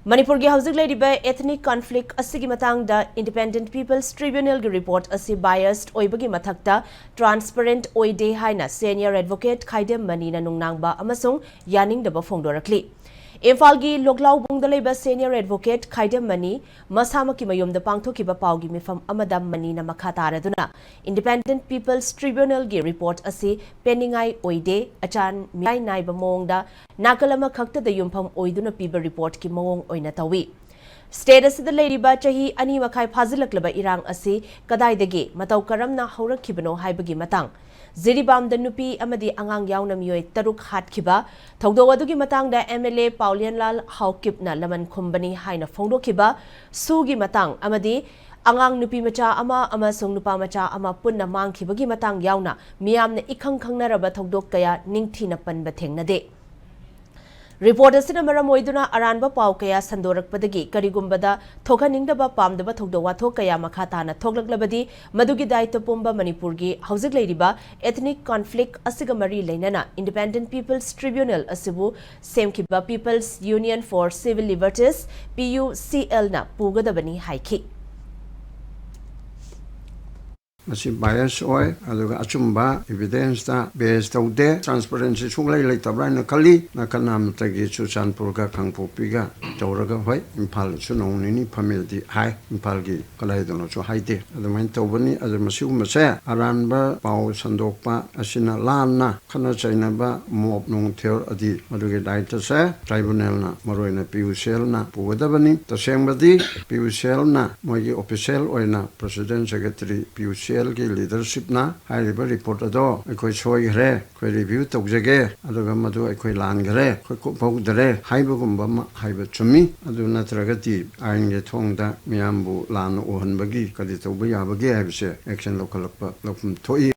Manipur ki housing lady by ethnic conflict asigi matang da Independent People's Tribunal ki report asi biased oibagi mathakta transparent oide haina senior advocate Khaidem Manina nungnangba amasung yaning daba phongdorakli. Imphal gi Loklau bungda leiba senior advocate Khaidem Mani masama ki mayum da pangthokiba paugi mifam amada Manina makha taraduna Independent People's Tribunal gi report asi peningai oide achan miyai naiba mongda nakalama khakta da yumpham oiduna piba report ki mawong oina tawi. State asida leiriba chahi ani makhai phazilaklaba irang asi kadaidagi matau karamna haurakibano haibagi matang Ziribam da nupi amadi angang yauna miyoi taruk hatkhiba thogdo adugi matang da MLA Paulian Lal Haukipna laman khumbani haina phongdokhiba sugi matang amadi angang nupi macha ama amasung nupa macha ama punna mangkhibagi matang yauna miyamna ikhang khangnaraba thogdok kaya ningthina panba thengnade. Report asina maram oiduna aranba pau kaya sandorakpadagi karigumbada thokaningdaba pamdaba thogdo wathok kaya makhatana thoklaklabadi madugi daitwa pumba Manipur gi housing leiriba ethnic conflict asiga mari leinana Independent People's Tribunal asibu semkhiba People's Union for Civil Liberties PUCL na pugadabani haiki. Masih bias oi, aduga achumba evidence ta based taude transparency sunglai lai tabrai na kali na kanam tagi chuchan purga kangpopi ga tawraga hoi impal sunong nini family di hai impal gi kalai dono chu hai de adumain tawbani adu masiu mase aranba pau sandokpa asina lanna khana chaina ba mob nong theor adi maduge daita se tribunal na maroina PUCL na pugadabani tasengbadi PUCL na mogi official oina president secretary PUCL की leadership ना हाइरिबा report अदो अखोई सोई घरे कोई review तौजगे अदुगा मदु अखोई लान घरे कोई कुपौग दरे हाइबगुम्बा हाइबा चुमी अदु नत्रगति आइन गे थोंगदा मियामबु लान ओहनबगी कदि तौबा याबगे हाइबसे एक्शन लोकलपा लोकम थोई